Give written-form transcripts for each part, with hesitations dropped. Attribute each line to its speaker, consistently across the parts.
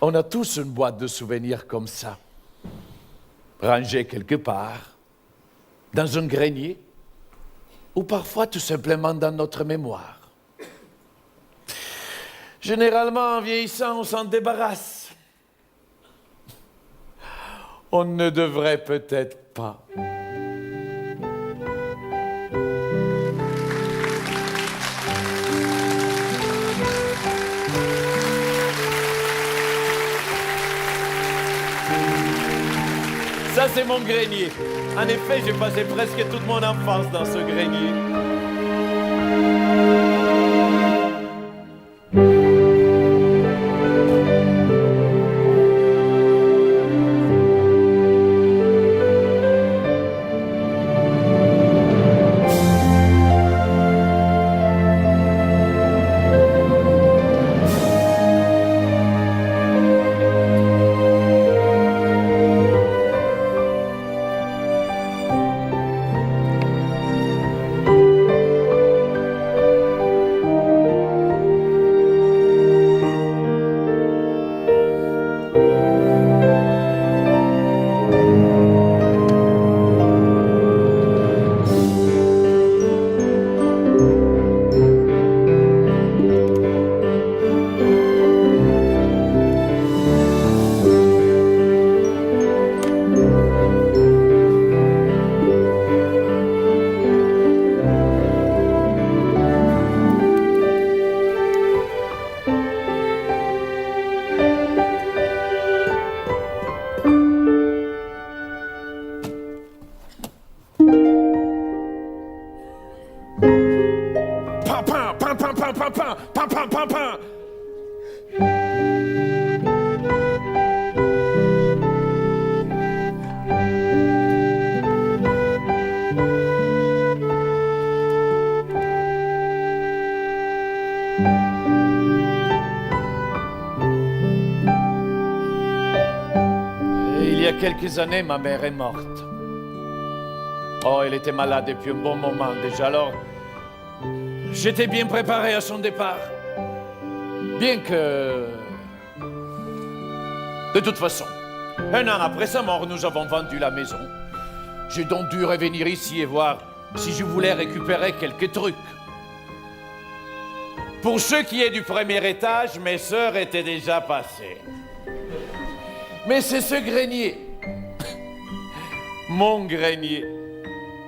Speaker 1: On a tous une boîte de souvenirs comme ça, rangée quelque part, dans un grenier, ou parfois tout simplement dans notre mémoire. Généralement, en vieillissant, on s'en débarrasse. On ne devrait peut-être pas. Ça, c'est mon grenier. En effet, j'ai passé presque toute mon enfance dans ce grenier. Il y a quelques années, ma mère est morte. Oh, elle était malade depuis un bon moment déjà, alors j'étais bien préparé à son départ. Bien que... De toute façon, un an après sa mort, nous avons vendu la maison. J'ai donc dû revenir ici et voir si je voulais récupérer quelques trucs. Pour ce qui est du premier étage, mes sœurs étaient déjà passées. Mais c'est ce grenier, mon grenier,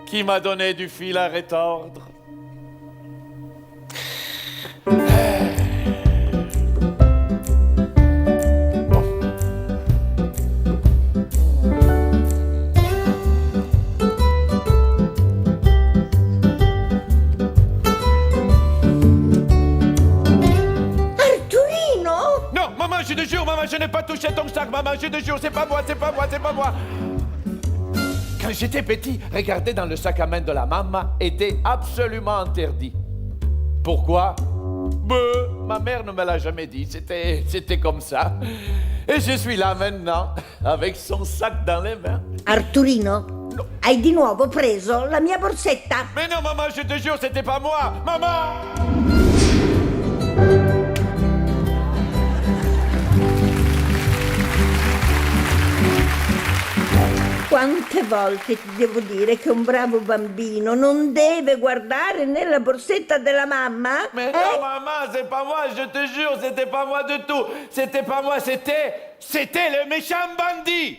Speaker 1: qui m'a donné du fil à retordre. Je te jure, maman, je n'ai pas touché ton sac, maman, je te jure, c'est pas moi, c'est pas moi, c'est pas moi. Quand j'étais petit, regarder dans le sac à main de la maman était absolument interdit. Pourquoi? Ma mère ne me l'a jamais dit, c'était comme ça. Et je suis là maintenant, avec son sac dans les mains.
Speaker 2: Arturino,
Speaker 1: no.
Speaker 2: Hai di nuovo preso la mia borsetta?
Speaker 1: Mais non, maman, je te jure, c'était pas moi, maman!
Speaker 2: Quante volte ti devo dire che un bravo bambino non deve guardare nella borsetta della mamma?
Speaker 1: Mais non, maman, c'est pas moi, je te jure, c'était pas moi du tout. C'était pas moi, c'était le méchant bandit.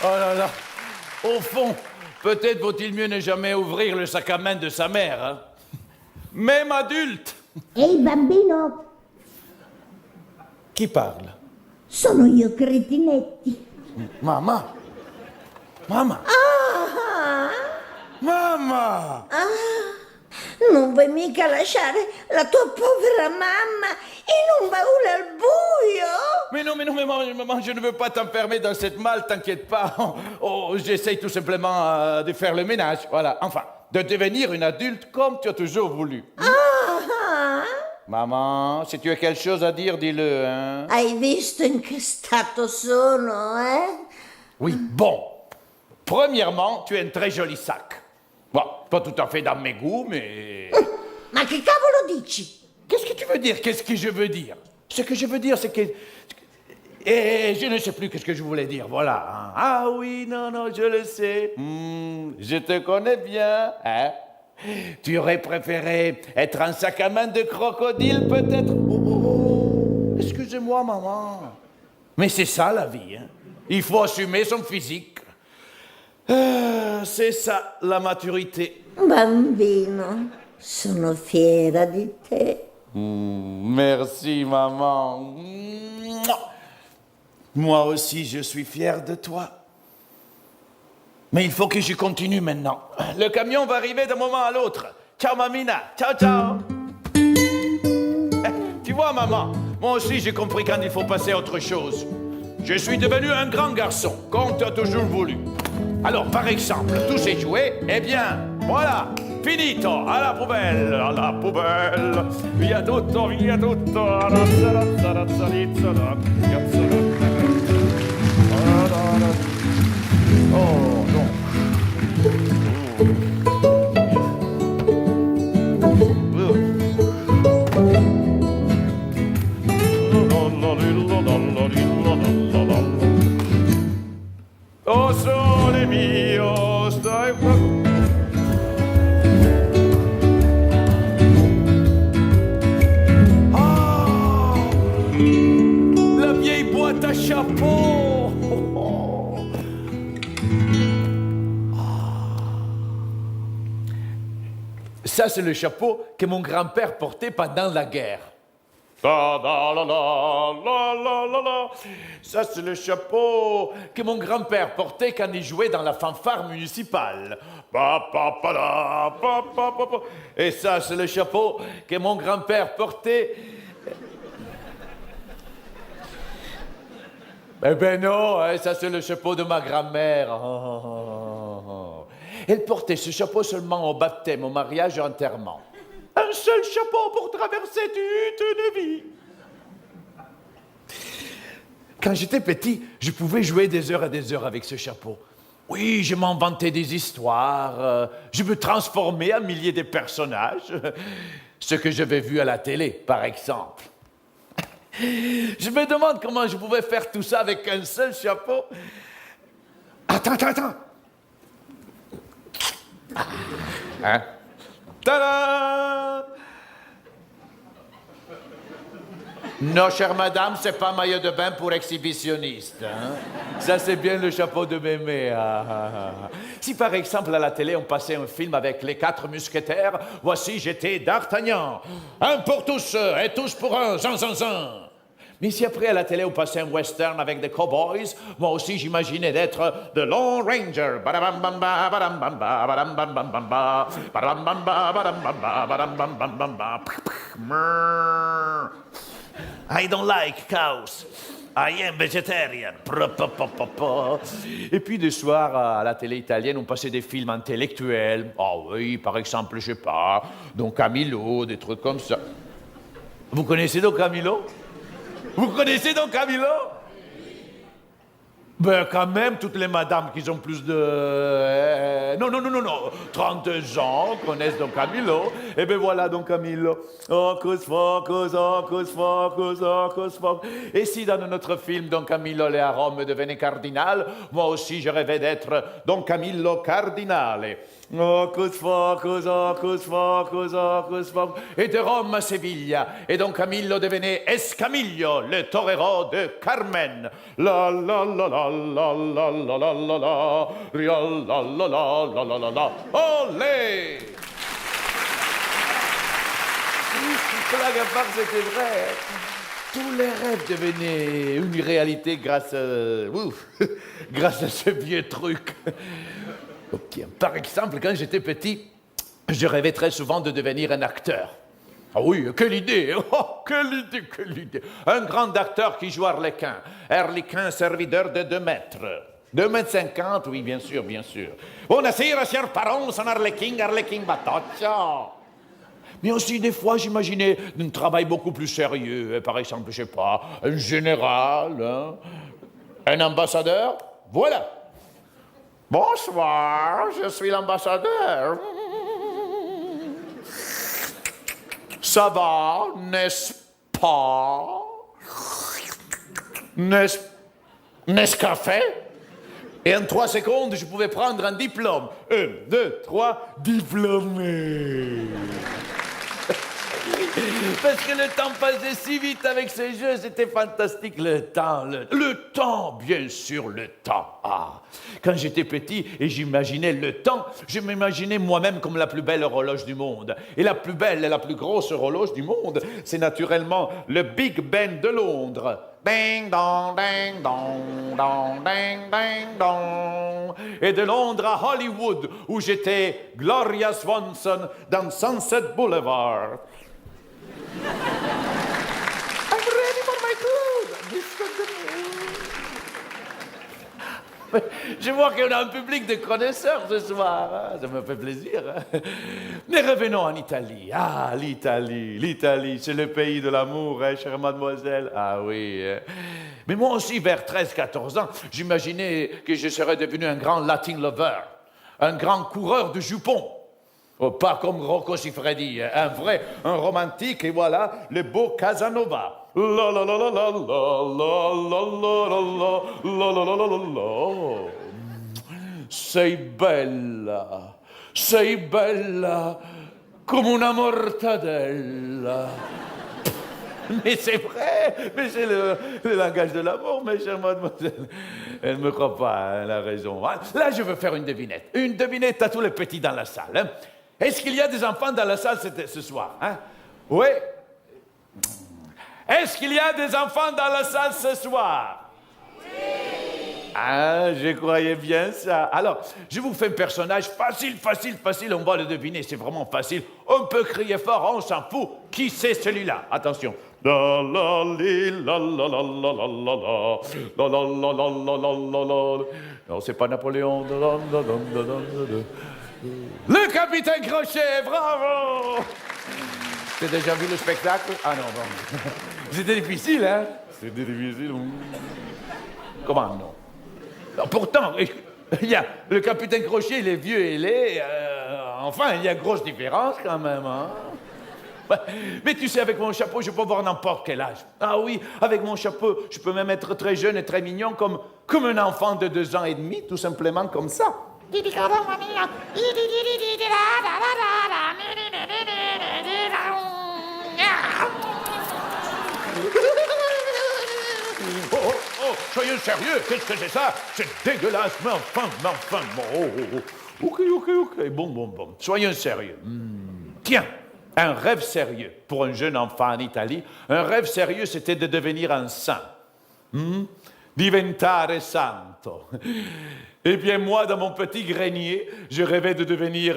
Speaker 1: Oh là là. Au fond, peut-être vaut-il mieux ne jamais ouvrir le sac à main de sa mère. Hein? Même adulte.
Speaker 2: Ehi bambino,
Speaker 1: Qui parle?
Speaker 2: sono io Cretinetti.
Speaker 1: Mamma. Mamma.
Speaker 2: Ah,
Speaker 1: Mamma.
Speaker 2: non vuoi mica lasciare la tua povera mamma in un baule al buio?
Speaker 1: Mais non, maman, je ne veux pas t'enfermer dans cette malle, t'inquiète pas. Oh, j'essaye tout simplement de faire le ménage, voilà. Enfin, de devenir une adulte comme tu as toujours voulu. Maman, si tu as quelque chose à dire, dis-le, hein.
Speaker 2: Hai visto in che stato sono, eh?
Speaker 1: Oui, bon. Premièrement, tu as un très joli sac. Bon, pas tout à fait dans mes goûts, mais...
Speaker 2: Ma che cavolo dici?
Speaker 1: Qu'est-ce que tu veux dire? Qu'est-ce que je veux dire? Ce que je veux dire, c'est que... Et je ne sais plus qu'est-ce que je voulais dire, voilà. Hein. Ah oui, non, je le sais. Je te connais bien, hein? Tu aurais préféré être un sac à main de crocodile, peut-être? Oh. Excusez-moi, maman. Mais c'est ça, la vie, hein? Il faut assumer son physique. C'est ça, la maturité.
Speaker 2: Bambino, sono fiera di te.
Speaker 1: Merci, maman. Moi aussi, je suis fier de toi. Mais il faut que je continue maintenant. Le camion va arriver d'un moment à l'autre. Ciao, mamina. Ciao, ciao. Tu vois, maman, moi aussi, j'ai compris quand il faut passer à autre chose. Je suis devenu un grand garçon, comme tu as toujours voulu. Alors, par exemple, tous ces jouets, eh bien, voilà, finito, à la poubelle, à la poubelle. Via tutto, via tutto. Oh, non. Oh, sole mio, stai... Ah! La vieille boîte à chapeau! Ça, c'est le chapeau que mon grand-père portait pendant la guerre. La, la, la, la, la, la, la. Ça, c'est le chapeau que mon grand-père portait quand il jouait dans la fanfare municipale. Pa, pa, pa, la, pa, pa, pa, pa. Et ça, c'est le chapeau que mon grand-père portait... Eh ben non, hein, ça, c'est le chapeau de ma grand-mère. Oh. Elle portait ce chapeau seulement au baptême, au mariage et au enterrement. Un seul chapeau pour traverser toute une vie. Quand j'étais petit, je pouvais jouer des heures et des heures avec ce chapeau. Oui, je m'inventais des histoires, je me transformais en milliers de personnages. Ce que j'avais vu à la télé, par exemple. Je me demande comment je pouvais faire tout ça avec un seul chapeau. Attends. Hein? Tada! Non, chère madame, c'est pas maillot de bain pour exhibitionniste. Hein? Ça, c'est bien le chapeau de mémé. Si, par exemple, à la télé, on passait un film avec les 4 mousquetaires, voici, j'étais d'Artagnan. Un pour tous et tous pour un, zin. Mais si après, à la télé, on passait un western avec des cowboys, moi aussi, j'imaginais d'être The Lone Ranger. Badabambamba, badambamba, badambambamba, badambamba, badambamba, badambambamba. I don't like cows. I am vegetarian. Et puis, le soir, à la télé italienne, on passait des films intellectuels. Ah oui, par exemple, je sais pas, Don Camillo, des trucs comme ça. Vous connaissez Don Camillo? Vous connaissez Don Camillo? Ben, quand même, toutes les madames qui ont plus de... Non, 32 ans connaissent Don Camillo. Et ben voilà Don Camillo. Hocus pocus, hocus pocus, hocus pocus. Et si dans notre film Don Camillo le à Rome devenait cardinal, moi aussi je rêvais d'être Don Camillo cardinale. Hocus focus, hocus focus, hocus focus. Et de Rome à Séville, et Don Camillo devenait Escamillo, le torero de Carmen. La la la la la la la la la la, ria la la la la la la la. Olé! Blague à part, c'était vrai. Tous les rêves devenaient une réalité grâce à ce vieux truc. Ok. Par exemple, quand j'étais petit, je rêvais très souvent de devenir un acteur. Ah oui, quelle idée! Oh, quelle idée, quelle idée! Un grand acteur qui joue Arlequin. Arlequin, serviteur de 2 mètres. 2 mètres 50, oui, bien sûr, bien sûr. Buonasera, cher parents, son Arlequin, Arlequin Batoccia. Mais aussi, des fois, j'imaginais un travail beaucoup plus sérieux. Par exemple, je sais pas, un général, hein, un ambassadeur. Voilà. Bonsoir, je suis l'ambassadeur. Ça va, n'est-ce pas? N'est-ce café? Et en 3 secondes, je pouvais prendre un diplôme. 1, 2, 3, diplômé. Parce que le temps passait si vite avec ces jeux, c'était fantastique. Le temps, bien sûr, le temps. Ah, quand j'étais petit et j'imaginais le temps, je m'imaginais moi-même comme la plus belle horloge du monde. Et la plus belle et la plus grosse horloge du monde, c'est naturellement le Big Ben de Londres. Ding dong, ding dong, dong, ding ding dong. Et de Londres à Hollywood, où j'étais Gloria Swanson dans Sunset Boulevard. I'm ready for my tour. Je vois qu'on a un public de connaisseurs ce soir. Hein? Ça me fait plaisir. Hein? Mais revenons en Italie. Ah, l'Italie, c'est le pays de l'amour, hein, chère mademoiselle. Ah oui. Hein? Mais moi aussi, vers 13-14 ans, j'imaginais que je serais devenu un grand Latin lover, un grand coureur de jupons. Oh, pas comme Rocco Siffredi, un romantique, et voilà, le beau Casanova. La la la la la la la la la la la la la la la. Sei bella come una mortadella. Mais c'est vrai, mais c'est le langage de l'amour, mes chères mademoiselles. Elle ne me croit pas, elle a raison. Là, je veux faire une devinette. Une devinette à tous les petits dans la salle. Hein? Est-ce qu'il y a des enfants dans la salle ce soir? Hein? Oui? Est-ce qu'il y a des enfants dans la salle ce soir? Oui! Ah, je croyais bien ça. Alors, je vous fais un personnage facile, on va le deviner, c'est vraiment facile. On peut crier fort, on s'en fout. Qui c'est celui-là? Attention. La la li, la la la la la la la la la la la la la la la. Non, c'est pas Napoléon. Le capitaine Crochet, bravo! T'as déjà vu le spectacle? Ah non, bon. C'était difficile, hein? C'était difficile. Comment non? Alors, pourtant, il y a le capitaine Crochet, il est vieux et laid. Enfin, il y a grosse différence quand même, hein? Mais tu sais, avec mon chapeau, je peux voir n'importe quel âge. Ah oui, avec mon chapeau, je peux même être très jeune et très mignon, comme un enfant de 2 ans et demi, tout simplement comme ça. Oh, soyez sérieux, qu'est-ce que c'est ça? C'est dégueulasse, mais enfin, Ok, bon, soyons sérieux. Tiens, un rêve sérieux pour un jeune enfant en Italie, un rêve sérieux, c'était de devenir un saint. Diventare santo. Eh bien, moi, dans mon petit grenier, je rêvais de devenir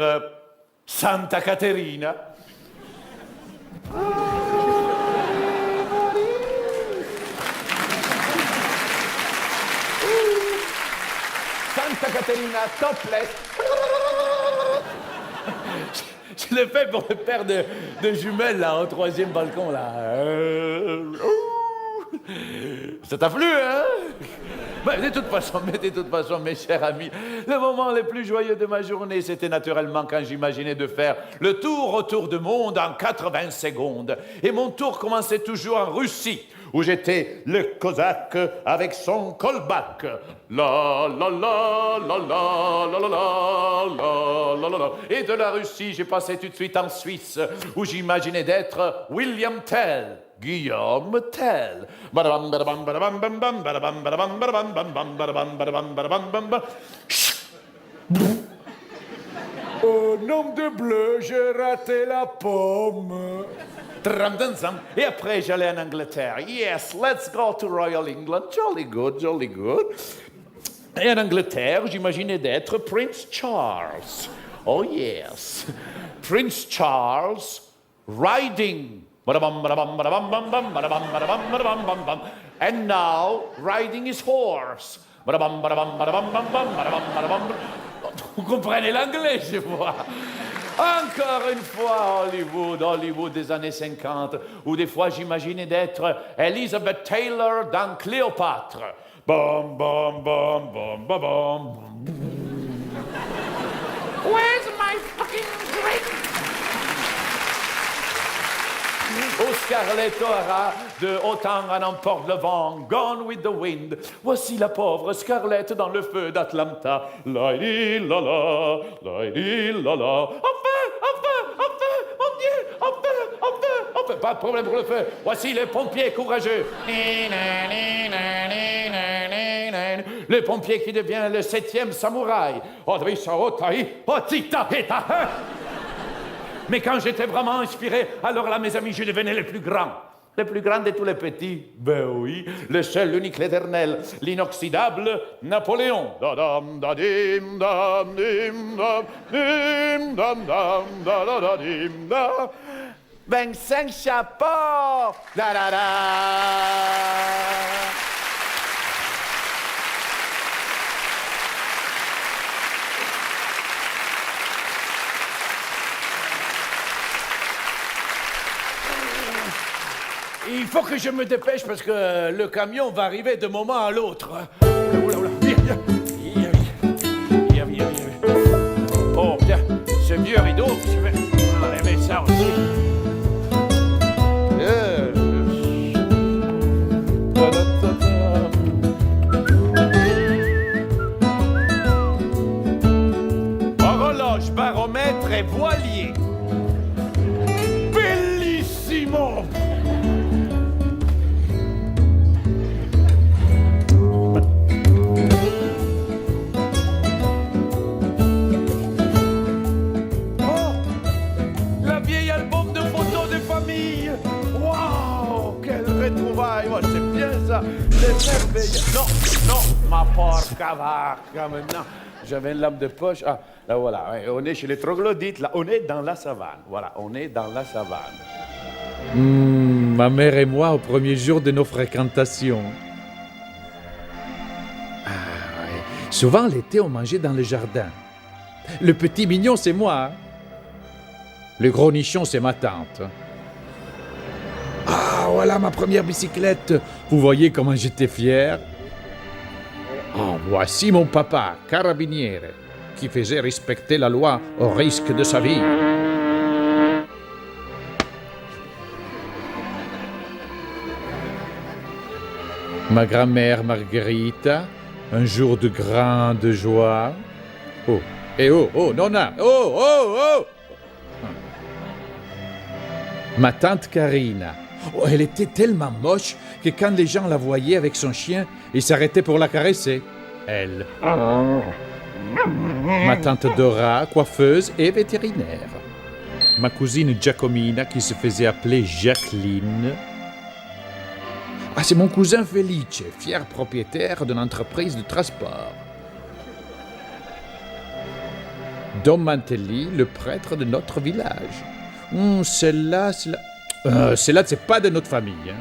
Speaker 1: Santa Caterina. Santa Caterina, topless. Je l'ai fait pour le père de jumelles, là, au 3e balcon, là. Ça t'a plu, hein? Mais de toute façon, mes chers amis, le moment le plus joyeux de ma journée, c'était naturellement quand j'imaginais de faire le tour autour du monde en 80 secondes. Et mon tour commençait toujours en Russie, où j'étais le cosaque avec son colback. La la la la la la la la la la la la. Et de la Russie, j'ai passé tout de suite en Suisse, où j'imaginais d'être William Tell. Guillaume Tell. Badabam, badabam, badabam, bam, bam, badabam, badabam, badabam, bam, bam, badabam, badabam, badabam, bam, bam. Oh, nom de bleu, j'ai raté la pomme. Et après, j'allais en Angleterre. Yes, let's go to Royal England. Jolly good, jolly good. Et en Angleterre, j'imaginais d'être Prince Charles. Oh yes. Prince Charles riding. And now, riding his horse. Vous comprenez l'anglais, je vois. Encore une fois, Hollywood des années 50, où des fois j'imaginais d'être Elizabeth Taylor dans Cléopâtre. Bom, bom, bom, bom, bom, bom. Where's my fucking drink? Au Scarlett O'Hara, de Autant en emporte le vent, Gone with the Wind. Voici la pauvre Scarlett dans le feu d'Atlanta. La-di, la-la, la-di, la-la. Enfin, mon Dieu, enfin. Pas de problème pour le feu. Voici les pompiers courageux. Le pompier qui devient le 7e samouraï. Mais quand j'étais vraiment inspiré, alors là, mes amis, je devenais le plus grand. Le plus grand de tous les petits. Ben oui, le seul, l'unique, l'éternel, l'inoxydable Napoléon. Da-dam, da-dim, dam, dim, dam, dim, dam, dam, da-da-da-dim, da. 25 chapeaux! Da-da-da! Il faut que je me dépêche parce que le camion va arriver d'un moment à l'autre. Viens. Oh, bien, ce vieux rideau, je vais enlever ça aussi. Horloge, baromètre et voilier. Bellissimo! C'est bien ça, c'est merveilleux. Non, ma porca vacca, maintenant. J'avais une lampe de poche. Ah, là voilà, on est chez les troglodytes, là, on est dans la savane. Voilà, on est dans la savane.
Speaker 3: Ma mère et moi au premier jour de nos fréquentations. Ah, ouais. Souvent l'été, on mangeait dans le jardin. Le petit mignon, c'est moi. Le gros nichon, c'est ma tante. Ah, voilà ma première bicyclette. Vous voyez comment j'étais fier. Oh, voici mon papa, carabiniere, qui faisait respecter la loi au risque de sa vie. Ma grand-mère Margherita, un jour de grande joie. Oh, Nonna, oh! Ma tante Karina. Oh, elle était tellement moche que quand les gens la voyaient avec son chien, ils s'arrêtaient pour la caresser. Elle. Ma tante Dora, coiffeuse et vétérinaire. Ma cousine Giacomina, qui se faisait appeler Jacqueline. Ah, c'est mon cousin Felice, fier propriétaire d'une entreprise de transport. Don Mantelli, le prêtre de notre village. Celle-là, c'est pas de notre famille. Hein.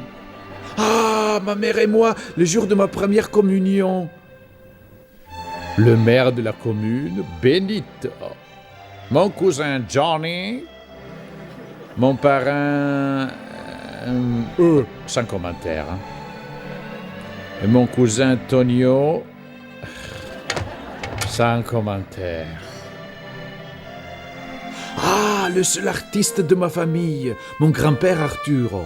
Speaker 3: Ah, ma mère et moi, le jour de ma première communion. Le maire de la commune, Benito. Mon cousin Johnny. Mon parrain... sans commentaire. Hein. Et mon cousin Tonio... Sans commentaire. Ah, Ah, le seul artiste de ma famille, mon grand-père Arturo.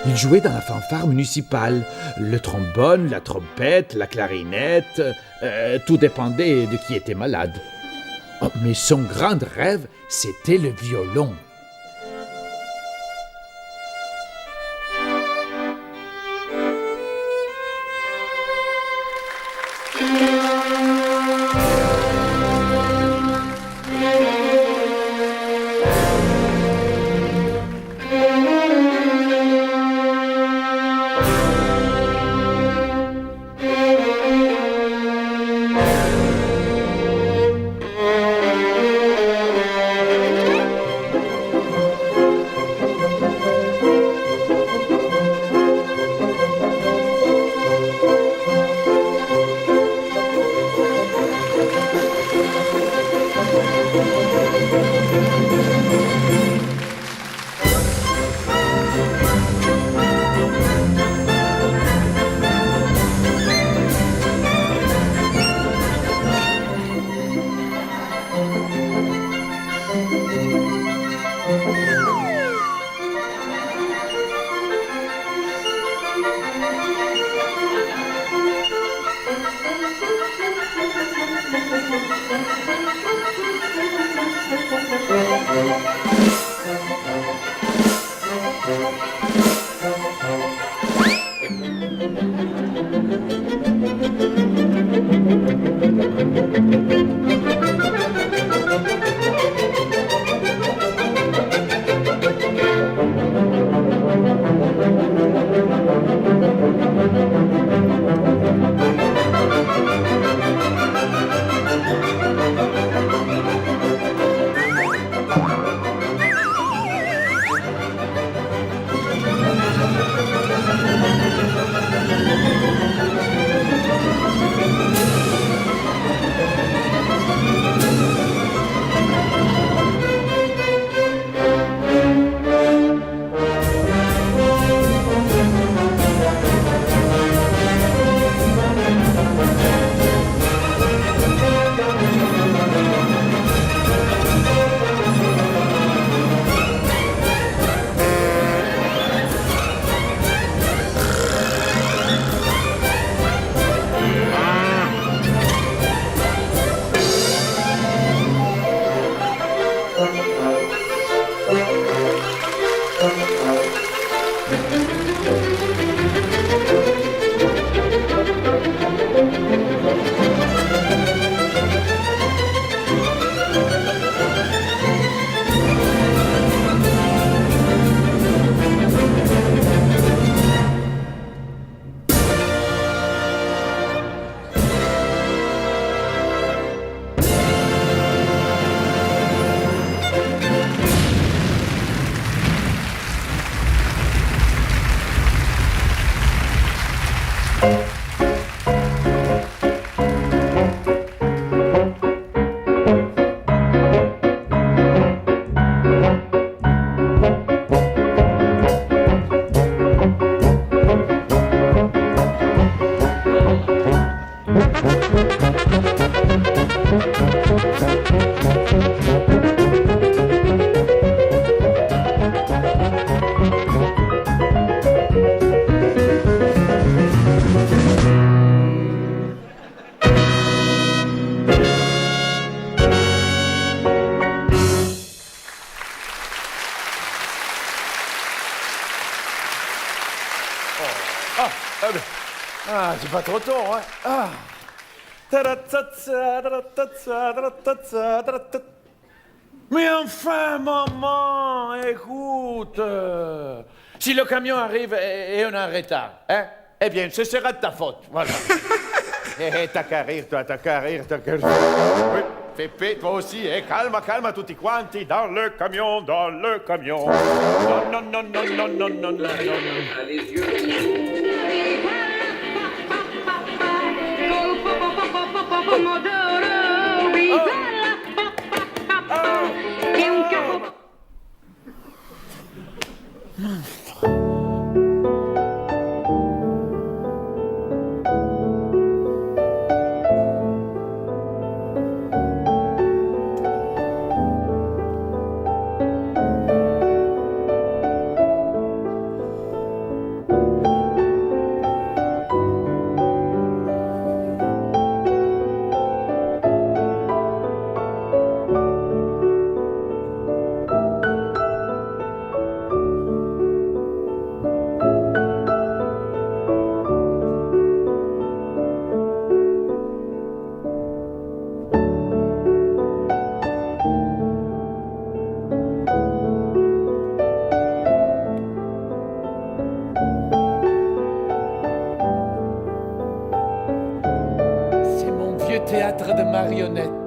Speaker 3: Il jouait dans la fanfare municipale. Le trombone, la trompette, la clarinette, tout dépendait de qui était malade. Oh, mais son grand rêve, c'était le violon.
Speaker 1: Ah, c'est pas trop tôt, hein? Ah. Mais enfin, maman, écoute. Si le camion arrive et on est en retard, hein? Eh bien, ce sera de ta faute, voilà. T'as qu'à rire, toi, t'as qu'à rire, t'as qu'à rire. Oui, Pépé, toi aussi, calma, calma, tutti quanti, dans le camion, dans le camion. Non, non, non, non, non, non, non, non, non.
Speaker 4: Les yeux. Pomodoro, è un capo.
Speaker 1: théâtre de marionnettes.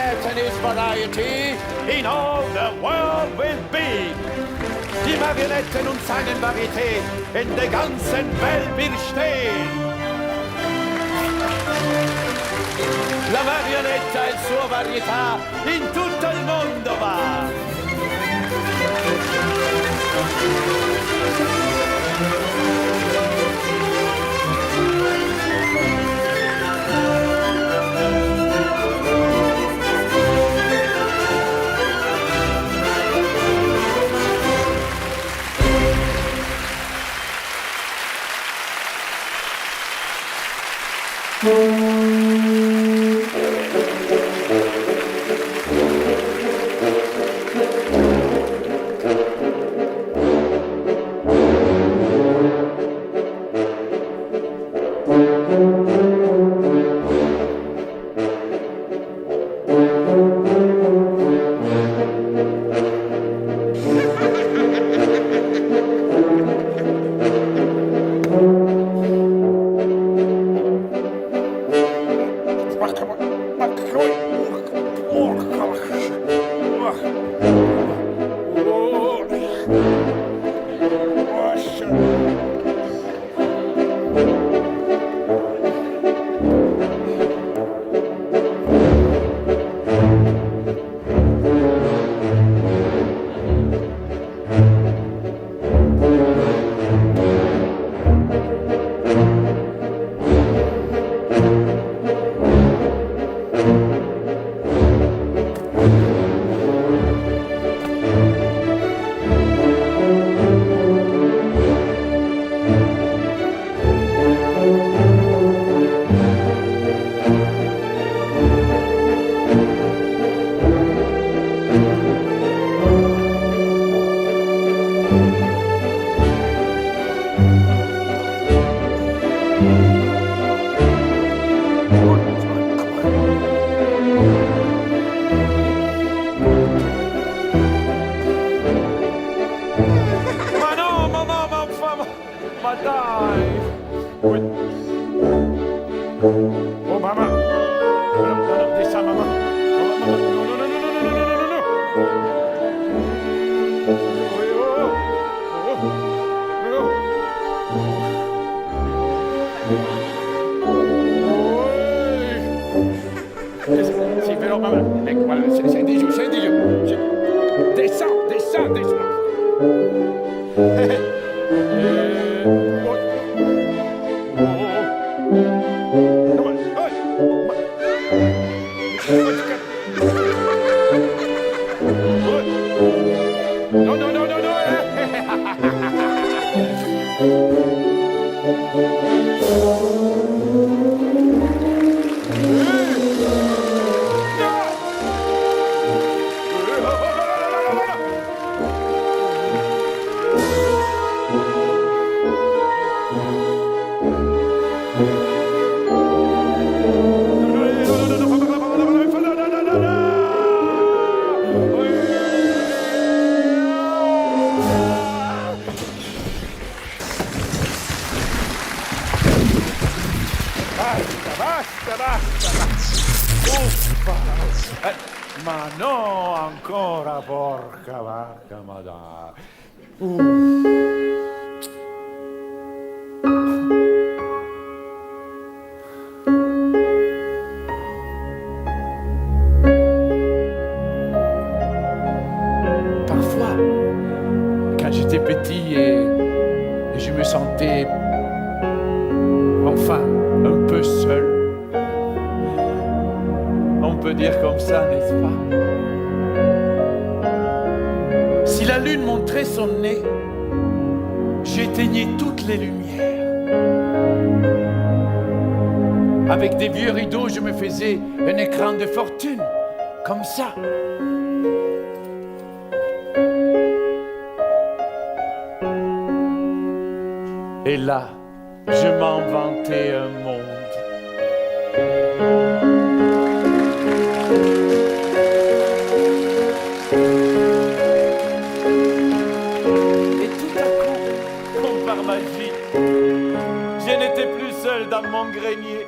Speaker 1: variety is variety, in all the world will be. Die Marionetten und seinen Varieté in der ganzen Welt will stehen. La marionetta e il suo varietà in tutto il mondo va. Oh, maman! Non, non, non, descends, maman! Oh, maman, non, non, non, non, non, non, non, non, non! Oui, oh! Oh! Oh! Oui! Si, però, maman, ecco, guarda, scendi giù, scendi giù! Descends, descends, descends! No, no, no, no, no! Basta, basta, basta. Uffa. Ma no, ancora, porca vacca, ma dai. Parfois, quand j'étais petit et je me sentais enfin un peu seul. On peut dire comme ça, n'est-ce pas? Si la lune montrait son nez, j'éteignais toutes les lumières. Avec des vieux rideaux, je me faisais un écran de fortune, comme ça. Et là, je m'inventais un monde. Et tout à coup, comme par magie, je n'étais plus seul dans mon grenier.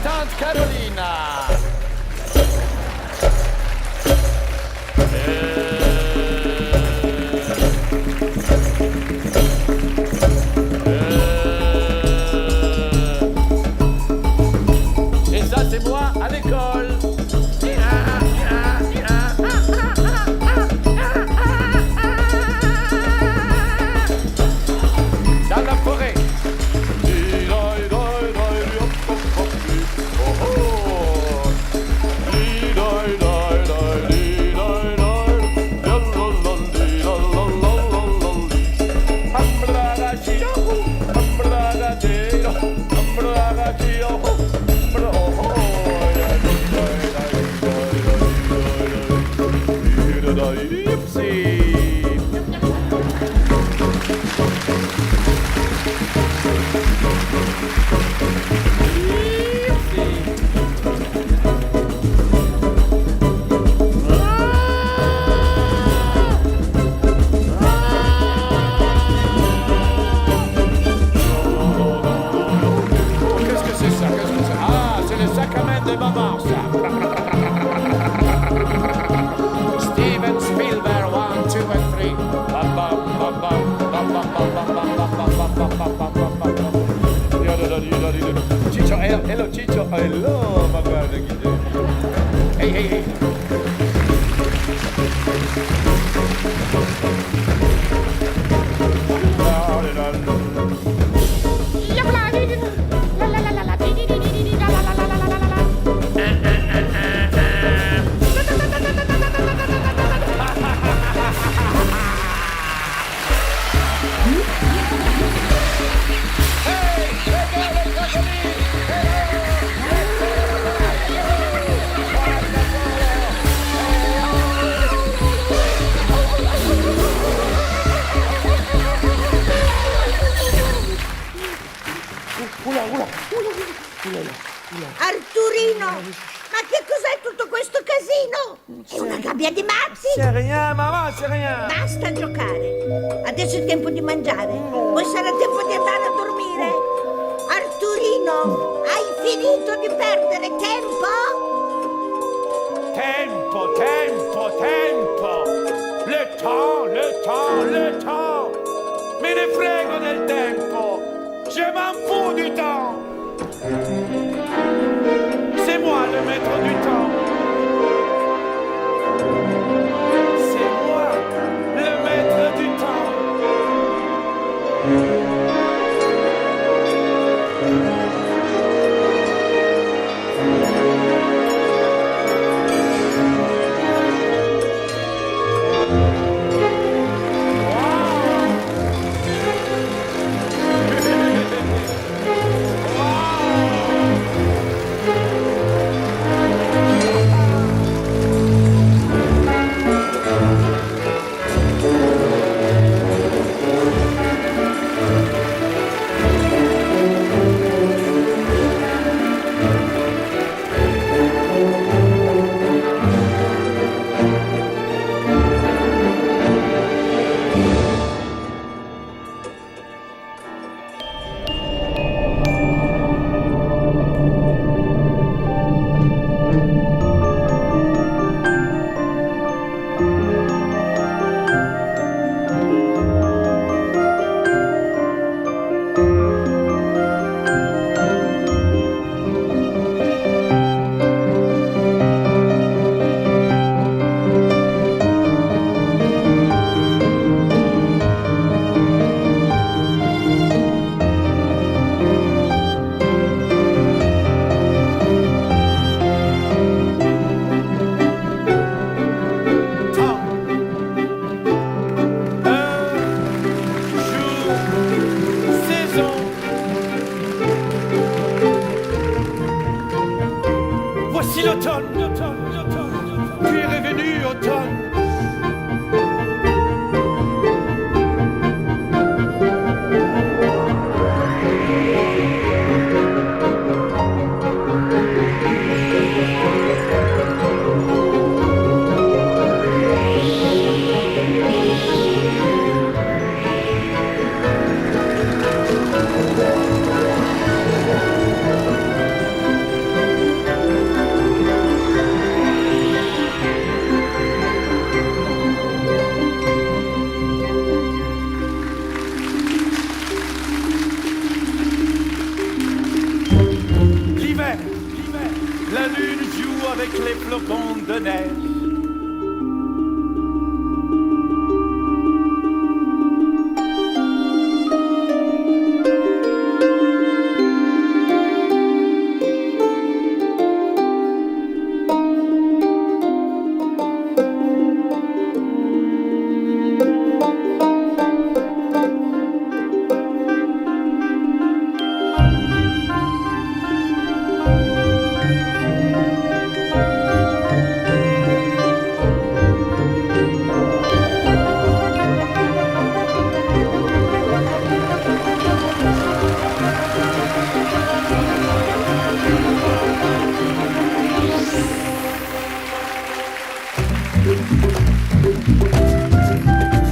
Speaker 1: tante Carolina. Et ça, c'est moi à l'école. Dans la forêt. Qu'est-ce que c'est ça? Qu'est-ce que c'est? Ah, c'est le sac à main de maman, ça. Steven Spielberg, 1, 2 and 3. Bam, bam, bam, bam, bam, bam, bam, bam, bam, bam, bam, bam, bam, bam, bam, bam. Ciccio, hello, Ciccio, hello, ma guarda chi sei. Ehi, ehi, ehi.
Speaker 2: Arturino, ma che cos'è tutto questo casino? È una gabbia di matti?
Speaker 1: C'est rien, maman, c'est rien.
Speaker 2: Basta giocare. Adesso è tempo di mangiare. Poi sarà tempo di andare a dormire. Arturino, hai finito di perdere tempo?
Speaker 1: Tempo, tempo, tempo. Le temps, le temps, le temps. Me ne frego del tempo. Je m'en fous du temps. C'est moi le maître du temps. C'est moi le maître du temps. Voici l'automne. Tu es revenu, automne. des flocons de neige.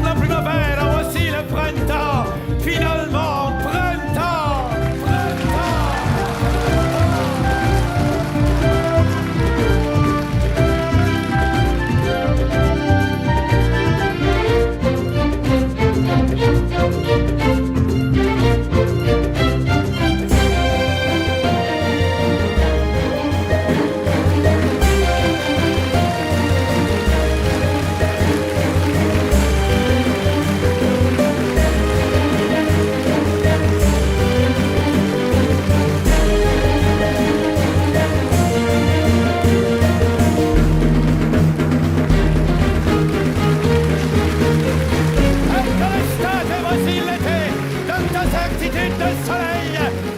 Speaker 1: La primavera, voici le printemps. Finalement, printemps, printemps. Ecco l'estate, voici l'été. Dans ta certitude de soleil,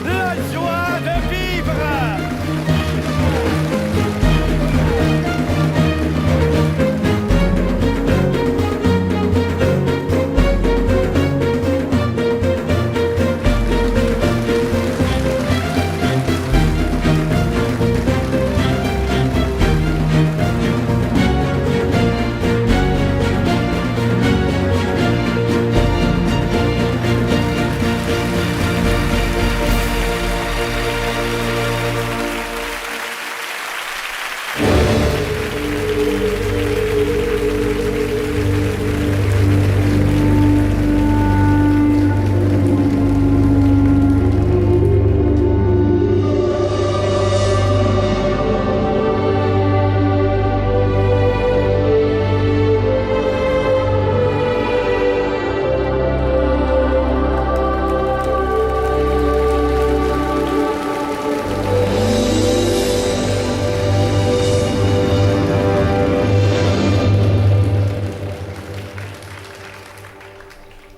Speaker 1: la joie de vivre.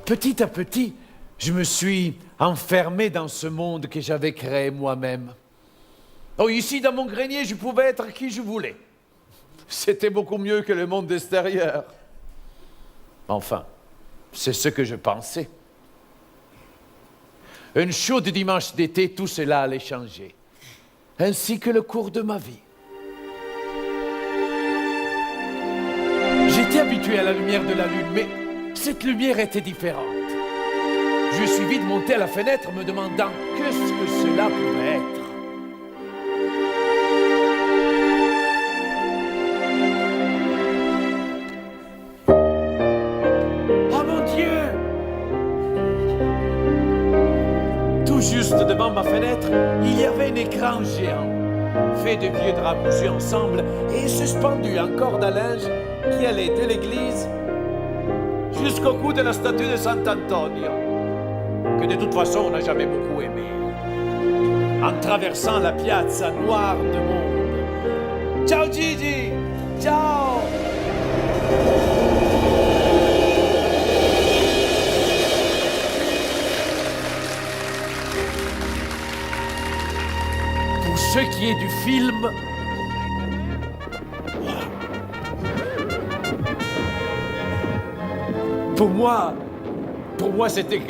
Speaker 1: Petit à petit, je me suis enfermé dans ce monde que j'avais créé moi-même. Oh, ici, dans mon grenier, je pouvais être qui je voulais. C'était beaucoup mieux que le monde extérieur. Enfin, c'est ce que je pensais. Un chaud dimanche d'été, tout cela allait changer, ainsi que le cours de ma vie. J'étais habitué à la lumière de la lune, mais cette lumière était différente. Je suis vite monté à la fenêtre, me demandant qu'est-ce que cela pouvait être. Oh mon Dieu! Tout juste devant ma fenêtre, il y avait un écran géant, fait de vieux draps cousus ensemble et suspendu en corde à linge qui allait de l'église jusqu'au cou de la statue de Sant'Antonio, que de toute façon on n'a jamais beaucoup aimé. En traversant la piazza noire de monde. Ciao Gigi! Ciao! Pour ce qui est du film, pour moi, c'était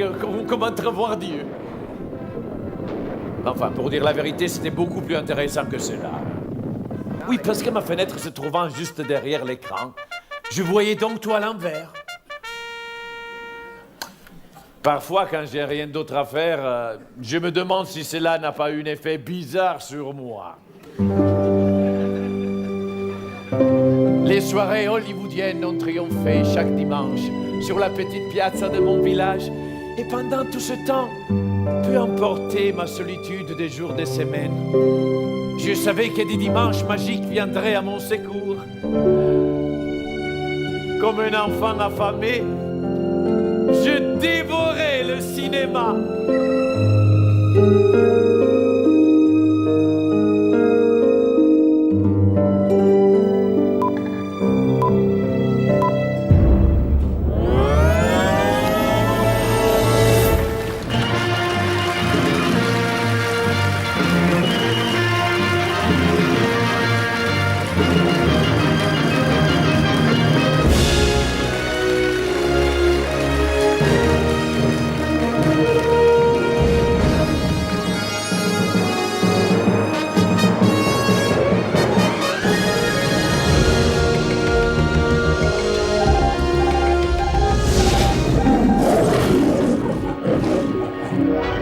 Speaker 1: comme entrevoir Dieu. Enfin, pour dire la vérité, c'était beaucoup plus intéressant que cela. Oui, parce que ma fenêtre se trouvant juste derrière l'écran, je voyais donc tout à l'envers. Parfois, quand j'ai rien d'autre à faire, je me demande si cela n'a pas eu un effet bizarre sur moi. Les soirées hollywoodiennes ont triomphé chaque dimanche sur la petite piazza de mon village. Et pendant tout ce temps, peu importe ma solitude des jours des semaines, Je savais que des dimanches magiques viendraient à mon secours. Comme un enfant affamé, je dévorais le cinéma.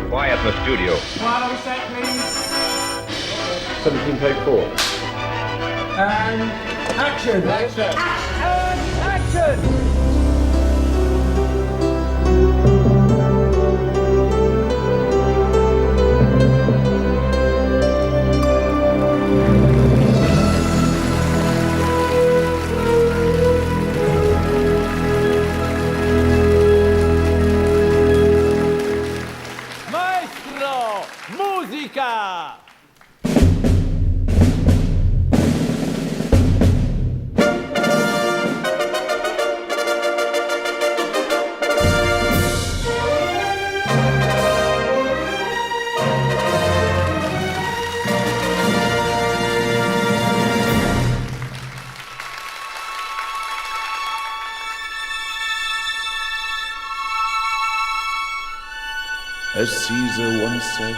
Speaker 5: Quiet in the studio.
Speaker 3: 17 take 4.
Speaker 1: Maestro, musica!
Speaker 6: As Caesar once said,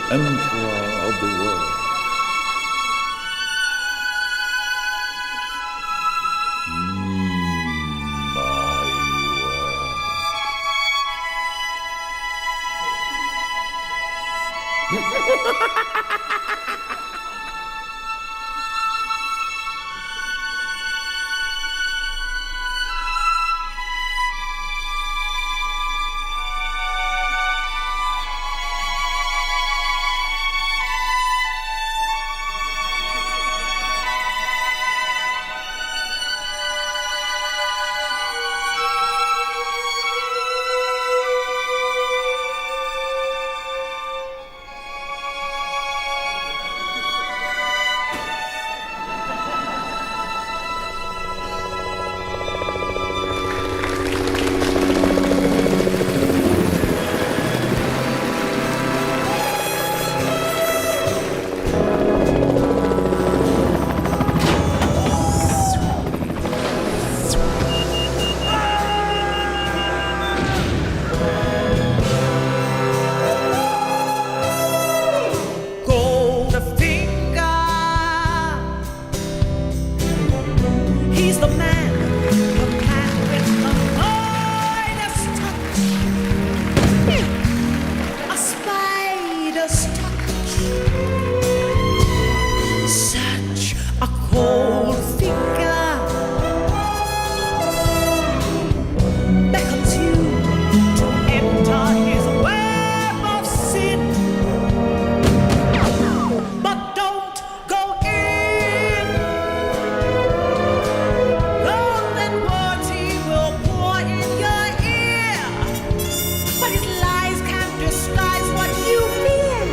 Speaker 6: Emperor of the world. My world.
Speaker 7: He's the man, the man with the Midas touch, a spider's touch, such a cold finger beckons you to enter his web of sin, but don't go in. Golden words he will pour in your ear, but his lies can't disguise what you fear.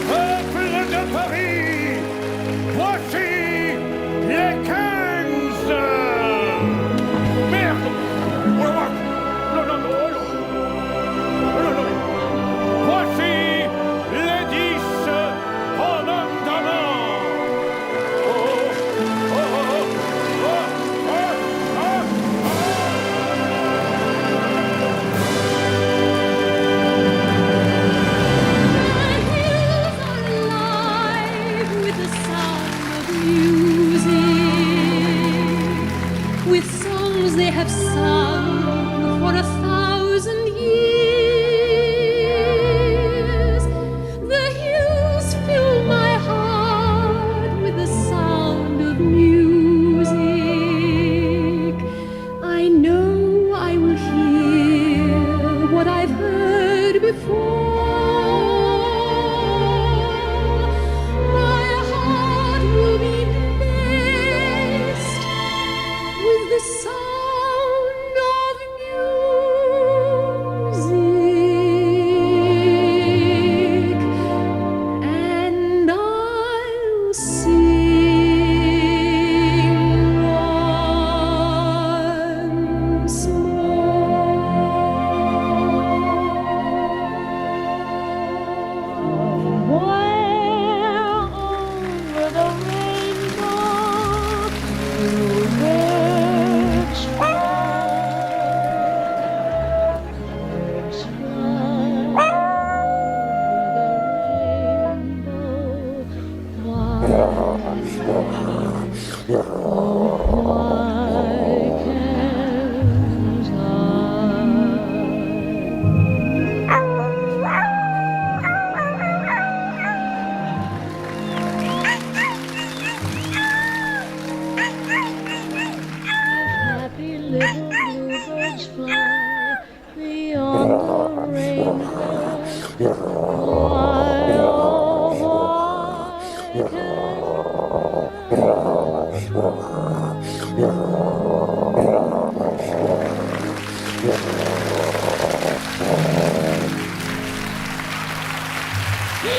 Speaker 1: Peuple de Paris, voici les 15. Merde. Oh la vache. Non, non, non, non. Non, non. Voici les 10 en Andalou. Oh, oh, oh, oh, oh, oh, oh.
Speaker 8: The hills are alive with the sound of music, with songs they have sung for 1,000 years. The hills fill my heart with the sound of music. I know I will hear what I've heard before. My heart will be blessed with the sound of music, and I'll sing once more. Where over the rainbow birds Happy little bluebirds fly beyond the rainbow. Why, oh, why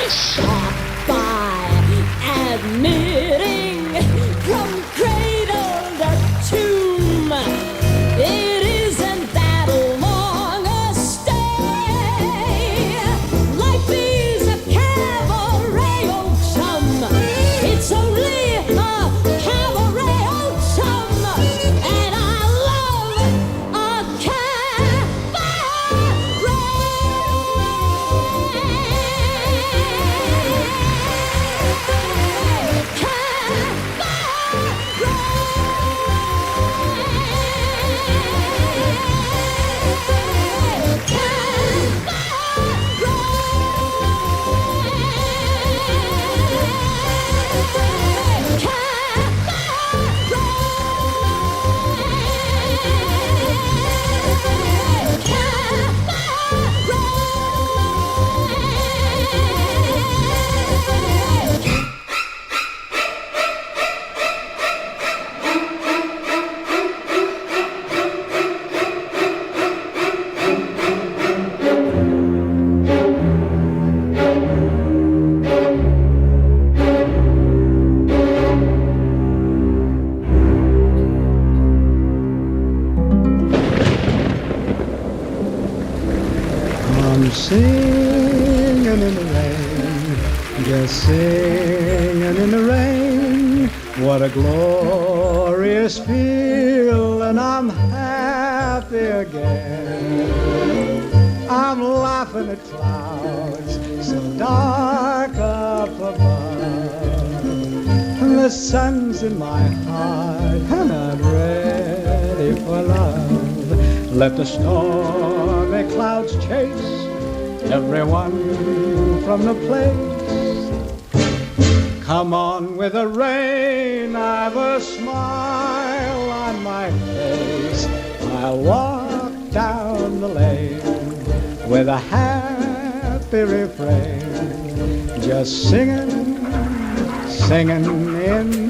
Speaker 8: shot by admitting from cradle to tomb. It isn't that long a stay. Life is a cabaret, old chum. It's only a cabaret, old chum. And I love a
Speaker 9: I'm singing in the rain, just singing in the rain. What a glorious feeling, I'm happy again. I'm laughing at clouds so dark up above. And the sun's in my heart and I'm ready for love. Let the stormy clouds chase everyone from the place. Come on with the rain, I've a smile on my face. I'll walk down the lane with a happy happy refrain, just singing, singing in the rain.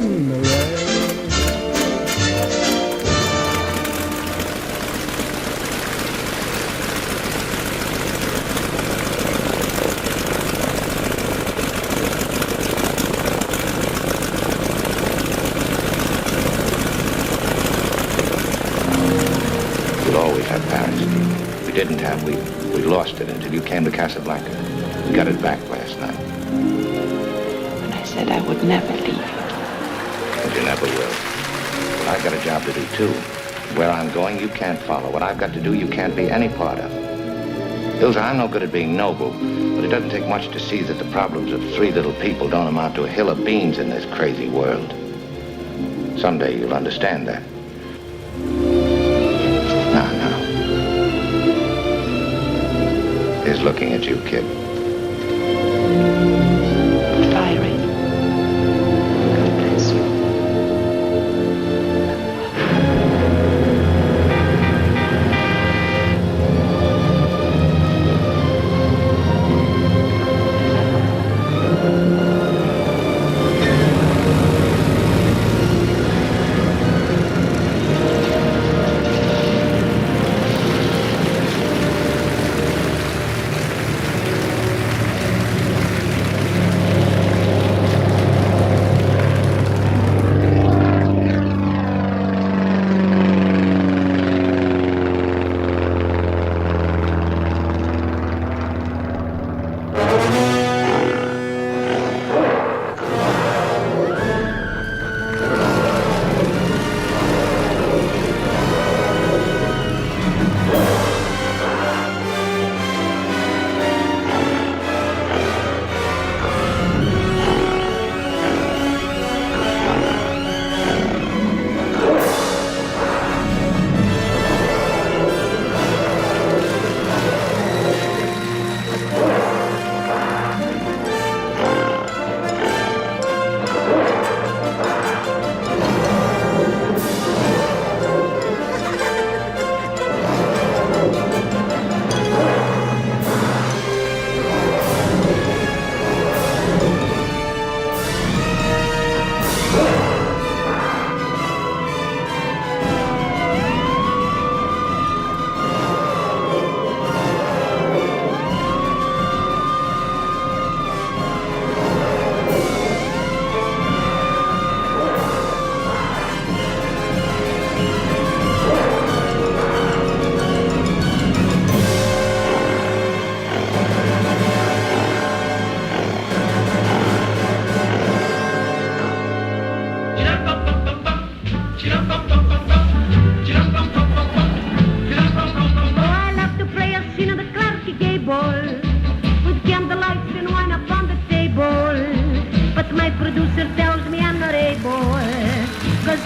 Speaker 5: We'll always have Paris. We didn't have, we lost it until you came to Casablanca. We got it back last night.
Speaker 4: And I said I would never leave you.
Speaker 5: But you never will. Well, I've got a job to do, too. Where I'm going, you can't follow. What I've got to do, you can't be any part of. Ilsa, I'm no good at being noble, but it doesn't take much to see that the problems of three little people don't amount to a hill of beans in this crazy world. Someday you'll understand that. Now. He's looking at you, kid.
Speaker 4: Fiery. God bless you.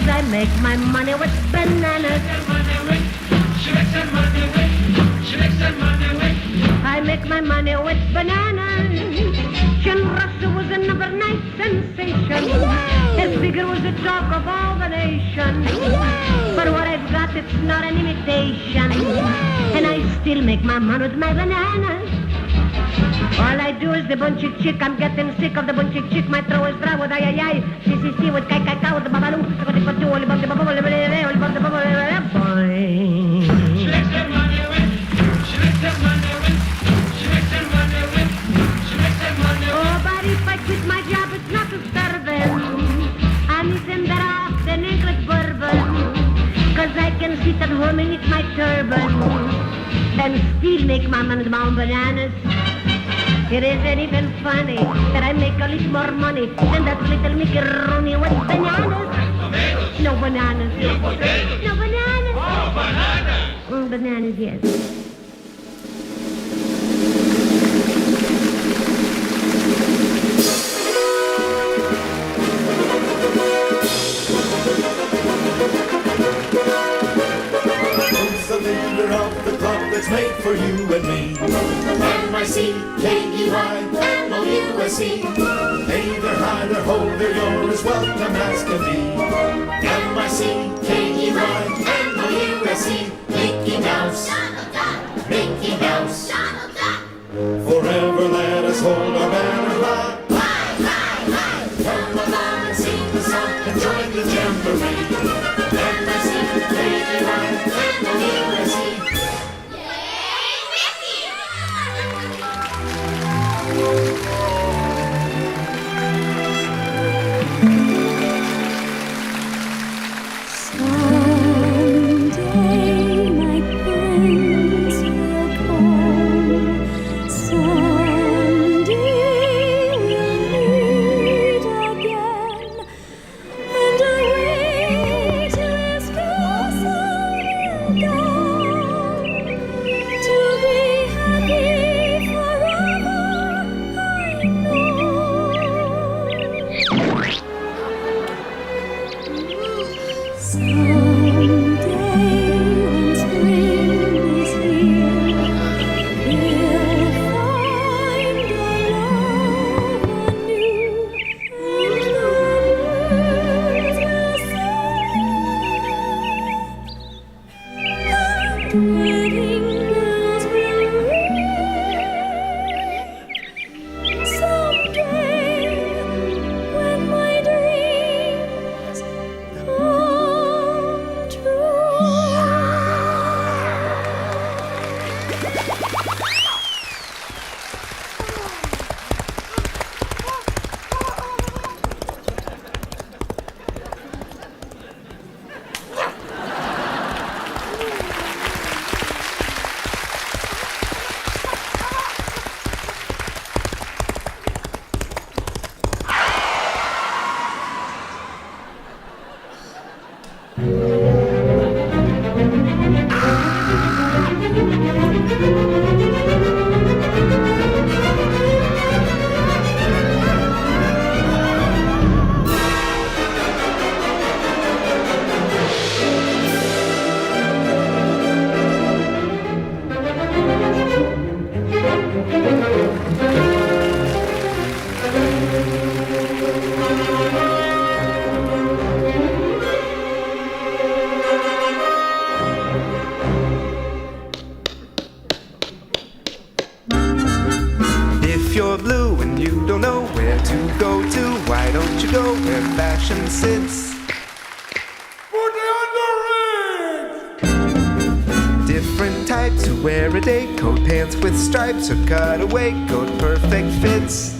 Speaker 8: I make my money with bananas. I make my money with bananas. John Russell was another night sensation. His figure was the talk of all the nation. But what I've got, it's not an imitation. And I still make my money with my bananas. All I do is the bunchie chick. I'm getting sick of the bunchie chick. My throw is dry with ay-ay-ay. C with kai-kai-kai with the babaloo. All about the bubble, all about the bubble, boing. She makes her money with, she makes her money with, she makes her money with, she makes her money with. Oh, but if I quit my job, it's not to starve them. I'm eating better off than English bourbon. Cause I can sit at home and eat my turban. And still make my money with my own bananas. It isn't even funny that I make a little more money than that little Mickey Rooney with bananas. No bananas. No bananas. No bananas. Oh, bananas. Bananas, yes.
Speaker 10: Who's the leader of the club that's made for you and me? M-I-C-K-E-Y, M-O-U-S-E. Hey there, hi there, ho there, you're as welcome as can be. M-I-C-K-E-Y, M-O-U-S-E. Mickey Mouse, Mickey Mouse. Forever let us hold our banner high. Come along and sing the song and join the jamboree. MIC, KGY, and the USA.
Speaker 11: Someday my friends will come. Someday we'll meet again, and away to his castle we'll go to be happy forever. I know. Someday when spring is here, we'll find our love anew, and the birds will sing, and wedding bells will ring. Someday when my dreams come true.
Speaker 12: If you're blue and you don't know where to go to, why don't you go where fashion sits? Different types who wear a day coat, pants with stripes or cutaway coat, perfect fits.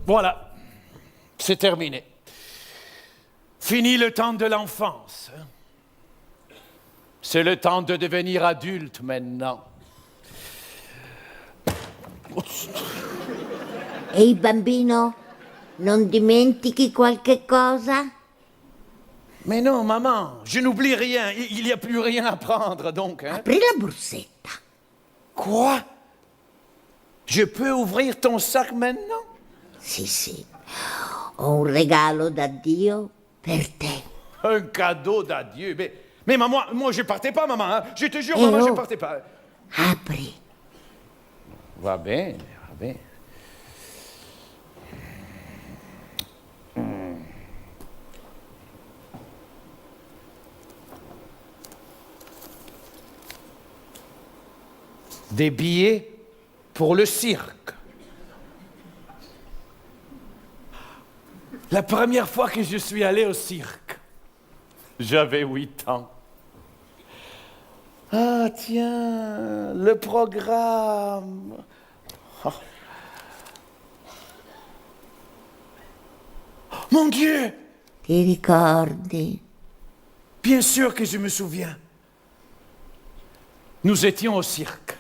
Speaker 1: Voilà, c'est terminé. Fini le temps de l'enfance. Hein. C'est le temps de devenir adulte maintenant.
Speaker 2: Ehi bambino, non dimentichi qualche cosa?
Speaker 1: Mais non, maman, je n'oublie rien. Il n'y a plus rien à prendre, donc. Hein?
Speaker 2: Apri la borsetta.
Speaker 1: Quoi? Je peux ouvrir ton sac maintenant?
Speaker 2: Sì, sì. Ho un regalo d'addio per te.
Speaker 1: Un cadeau d'adieu. Mais maman, moi, je partais pas, maman. Hein? Je te jure,
Speaker 2: Eh
Speaker 1: maman,
Speaker 2: oh.
Speaker 1: je partais pas.
Speaker 2: Apri.
Speaker 1: Va bien, va bien. Des billets pour le cirque. La première fois que je suis allé au cirque, j'avais 8 ans. Ah tiens, le programme. Oh. Mon Dieu!
Speaker 2: Ti ricordi?
Speaker 1: Bien sûr que je me souviens. Nous étions au cirque.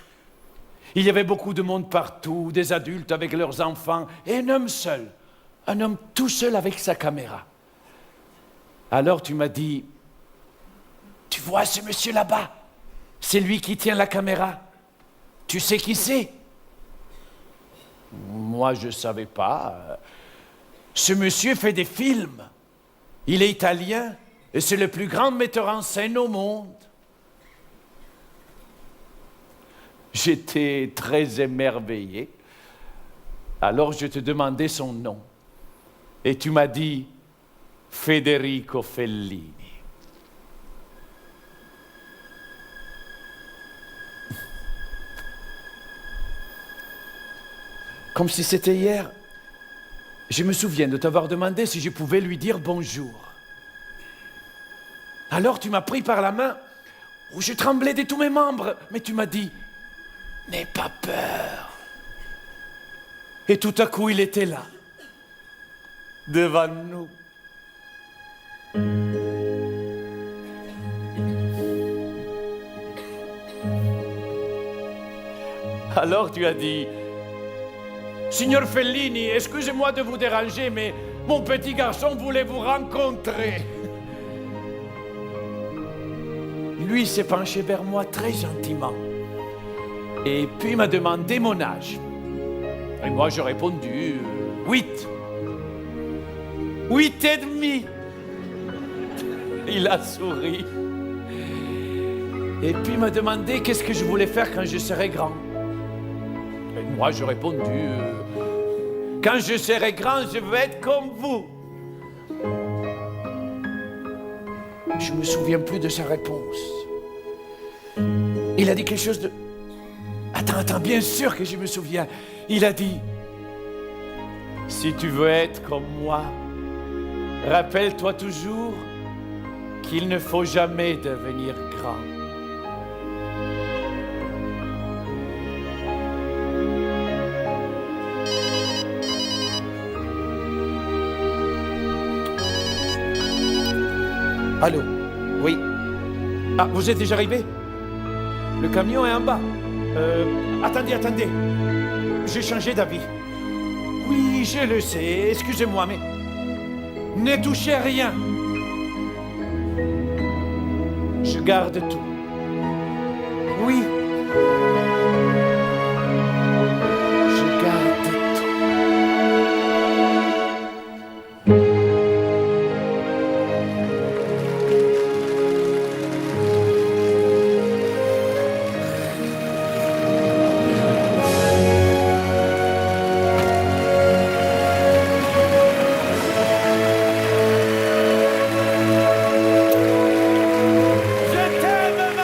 Speaker 1: Il y avait beaucoup de monde partout, des adultes avec leurs enfants, et un homme seul, un homme tout seul avec sa caméra. Alors tu m'as dit, tu vois ce monsieur là-bas, c'est lui qui tient la caméra. Tu sais qui c'est? Moi, je ne savais pas. Ce monsieur fait des films. Il est italien et c'est le plus grand metteur en scène au monde. J'étais très émerveillé. Alors je te demandais son nom. Et tu m'as dit Federico Fellini. Comme si c'était hier, je me souviens de t'avoir demandé si je pouvais lui dire bonjour. Alors tu m'as pris par la main, où je tremblais de tous mes membres, mais tu m'as dit, n'aie pas peur. Et tout à coup, il était là, devant nous. Alors tu as dit, Signor Fellini, excusez-moi de vous déranger, mais mon petit garçon voulait vous rencontrer. Lui s'est penché vers moi très gentiment. Et puis m'a demandé mon âge. Et moi j'ai répondu 8. 8 et demi. Il a souri. Et puis m'a demandé qu'est-ce que je voulais faire quand je serais grand. Et moi j'ai répondu quand je serai grand, je veux être comme vous. Je me souviens plus de sa réponse. Il a dit quelque chose de... Attends, bien sûr que je me souviens. Il a dit, si tu veux être comme moi, rappelle-toi toujours qu'il ne faut jamais devenir grand. Allô? Oui. Ah, vous êtes déjà arrivé? Le camion est en bas. Attendez. J'ai changé d'avis. Oui, je le sais. Excusez-moi, mais... Ne touchez à rien. Je garde tout. Oui. Je garde tout. Je t'aime,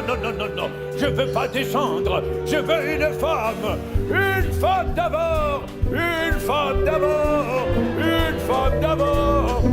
Speaker 1: non, non, non, non. Je veux pas descendre. Je veux une femme. Une femme d'abord. Une femme d'abord. Une femme d'abord.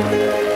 Speaker 10: Thank you.